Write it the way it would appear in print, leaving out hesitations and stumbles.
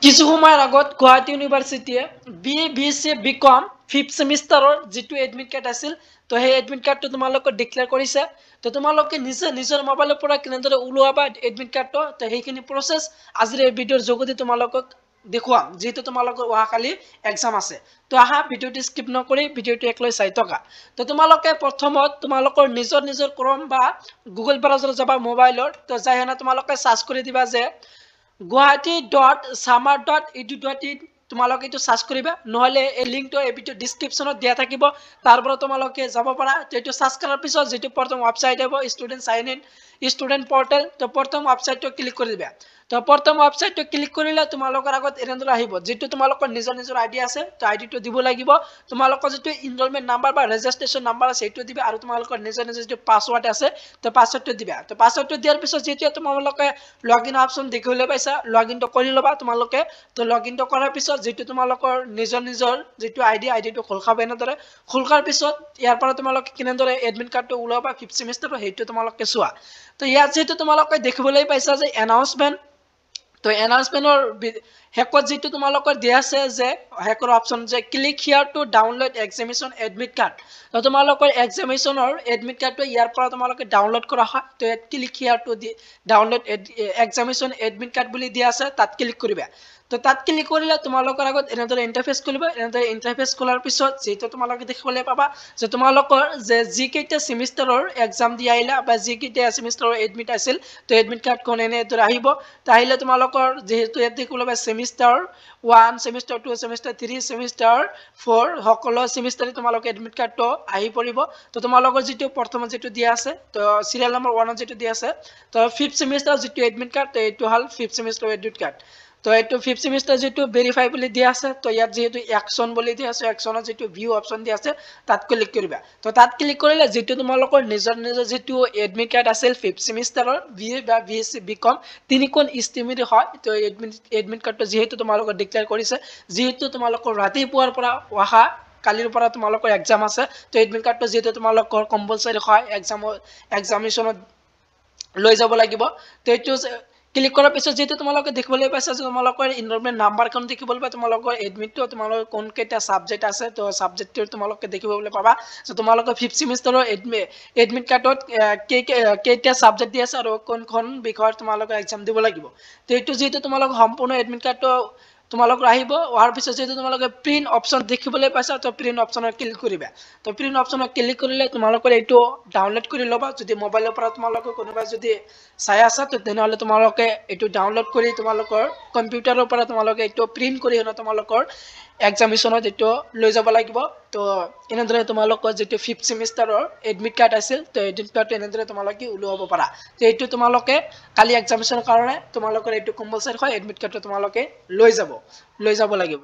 কিছু সময়ৰ আগত গুৱাহাটী ইউনিভাৰ্চিটিয়ে BSc BCom 5th সেমিষ্টাৰৰ যেটো এডমিট কাৰ্ড আছিল তো সেই এডমিট কাৰ্ডটো তোমালোকক ডিক্লেয়াৰ কৰিছে তো তোমালোকে নিজৰ মোবাইলৰ পৰা কেনেদৰে উলোৱাবা এডমিট কাৰ্ডটো তো সেইখিনি প্ৰসেস আজিৰ এই ভিডিঅ'ৰ যোগেদি তোমালোকক দেখুৱাম যেটো তোমালোকৰ অহাকালি এক্সাম আছে তো আহা ভিডিঅ'টো স্কিপ নকৰি ভিডিঅ'টো একলৈ চাই থকা তো তোমালোকে প্ৰথমত তোমালোকৰ নিজৰ ক্ৰম বা গুগল ব্ৰাউজাৰ যাবা মোবাইলৰ তো যাই হেনা তোমালোকে সাৰ্চ কৰি দিবা যে guwahati.samar.edu.in তোমালোকে এটো সাৰ্চ কৰিবা নহলে এই লিংকটো এই ভিডিও ডেসক্ৰিপশনত দিয়া থাকিব তাৰ পৰা তোমালোকে যাব পাৰা এটো সাৰ্চ কৰাৰ পিছত যেটো প্ৰথম ওয়েবসাইট হ'ব স্টুডেন্ট সাইন ইন স্টুডেন্ট পোৰ্টাল তো প্ৰথম ওয়েবসাইটটো ক্লিক কৰি দিবা তো প্ৰথম ওয়েবসাইটটো ক্লিক কৰিলে তোমালোকৰ আগত এনেদৰে আহিব যেটো তোমালোকৰ নিজৰ আইডি আছে তো আইডিটো দিব লাগিব তোমালোকৰ যেটো এনৰোলমেন্ট নাম্বাৰ বা ৰেজিষ্ট্ৰেচন নাম্বাৰ আছে এটো দিবা আৰু তোমালোকৰ নিজৰ যেটো পাসওয়াৰ্ড আছে তো পাসওয়াৰ্ডটো দিবা তো পাসওয়াৰ্ডটো দিয়াৰ পিছত যেটো তোমালোকে লগইন অপশন দেখিবলৈ পাইছা লগইনটো কৰি লবা তোমালোকে তো লগইনটো কৰাৰ পিছত যেটো তোমালোকৰ নিজৰ যেটো আইডিটো খোল খাব এনেদৰে খোল খাৰ পিছত ইয়াৰ পৰা তোমালোকে কিনেদৰে এডমিট কাৰ্ডটো উলাবা 5th সেমিষ্টাৰৰ হেটো তোমালোকে চোৱা তো ইয়াত যেটো তোমালোকে দেখিবলৈ পাইছা যে এনাউন্সমেন্ট তো এনাউন্সমেন্টৰ হেকত যেটো তোমালোকৰ দিয়া আছে যে হেকৰ অপশন যে click here to download examination admit card তো তোমালোকৰ এক্সামিনেশনৰ এডমিট কাৰ্ডটো ইয়াৰ পৰা তোমালোকে ডাউনলোড কৰা হয় তো ইয়াত click here to download examination admit card বুলি দিয়া আছে তাত ক্লিক কৰিবা তো তাত ক্লিক কৰিলে তোমালোকৰ আগত এনেদৰে ইন্টাৰফেস খুলিব এনেদৰে ইন্টাৰফেস খোলাৰ পিছত যেটো তোমালোকে দেখিবলৈ পাবা যে তোমালোকৰ যে জি কেইটা সেমিষ্টাৰৰ এক্সাম দি আহিলা বা জি কেইটা সেমিষ্টাৰৰ এডমিট আছিল তো এডমিট কাৰ্ড কোন এনেদৰে আহিব তো আহিলে তোমালোকৰ যেহেতু ইয়াত দেখিবলৈ পাবা সেমিষ্টাৰ 1 সেমিষ্টাৰ 2 সেমিষ্টাৰ 3 সেমিষ্টাৰ 4 সকলো সেমিষ্টাৰে তোমালোকে এডমিট কাৰ্ডটো আহি পৰিব তো তোমালোকৰ যেটো প্ৰথম যেটো দিয়া আছে তো সিৰিয়াল নম্বৰ 1 যেটো দিয়া আছে তো 5th সেমিষ্টাৰ যেটো এডমিট কাৰ্ড তো এটো হল 5th সেমিষ্টাৰ এডমিট কাৰ্ড তো এটো 5th সেমিষ্টাৰ যেটো ভেৰিফাই বুলি দিয়া আছে তো ইয়াত যেহেতু অ্যাকশন বুলি দিয়া আছে অ্যাকশনৰ যেটো ভিউ অপশন দিয়া আছে তাত ক্লিক কৰিবা তো তাত ক্লিক কৰিলে যেটো তোমালোকৰ নিজৰ যেটো এডমিট কাৰ্ড আছিল 5th সেমিষ্টাৰৰ BA বা BSc BCom তিনিখন ষ্ট্ৰীমৰে হয় তো এডমিট কাৰ্ডটো যেহেতু তোমালোকৰ ডিক্লেয়াৰ কৰিছে যেহেতু তোমালোকৰ ৰাতিপুৱাৰ পৰা অহা কালিৰ পৰা তোমালোকৰ এক্সাম আছে তো এডমিট কাৰ্ডটো যেহেতু তোমালোকৰ কম্পালসৰি হয় এক্সামিনেশনত লৈ যাব লাগিব তো এটো ক্লিক কৰাৰ পিছত যেটো তোমালোকে দেখিবলৈ পাইছা যে তোমালোকৰ এনৰোলমেন্ট নাম্বাৰখন দেখিবলৈ পাবা তোমালোকৰ এডমিটটো তোমালোকৰ কোন কেইটা সাবজেক্ট আছে তো সাবজেক্টটো তোমালোকে দেখিবলৈ পাবা যে তোমালোকৰ 5th সেমিষ্টাৰৰ এডমিট কাৰ্ডত কেইটা সাবজেক্ট দি আছে আৰু কোনখন বিষয়ত তোমালোকে এক্সাম দিব লাগিব তো এটো যেটো তোমালোক সম্পূৰ্ণ এডমিট কাৰ্ডটো তোমালোকৰ আহিব হোৱাৰ পিছত যেটো তোমালোকে প্ৰিন্ট অপশন দেখিবলৈ পাইছা তো প্ৰিন্ট অপশনত ক্লিক কৰিবা তো প্ৰিন্ট অপশনত ক্লিক কৰিলে তোমালোকৰ এটো ডাউনলোড কৰি লবা যদি মোবাইলৰ পৰা তোমালোকে কোনোবা যদি চাই আছা তো তেনেহলে তোমালোকে এটো ডাউনলোড কৰি তোমালোকৰ কম্পিউটাৰৰ পৰা তোমালোকে এটো প্ৰিন্ট কৰি হনা তোমালোকৰ এক্সামিনেশনত এটো লৈ যাব লাগিব তো এনেদৰে তোমালোকৰ যেটো 5th সেমিষ্টাৰৰ এডমিট কাৰ্ড আছিল তো এডমিট কাৰ্ডটো এনেদৰে তোমালোকে উলাব পাৰা তো এটো তোমালোকে কালি এক্সামিনেশনৰ কাৰণে তোমালোকৰ এটো কম্পালসৰি হয় এডমিট কাৰ্ডটো তোমালোকে লৈ যাব লাগিব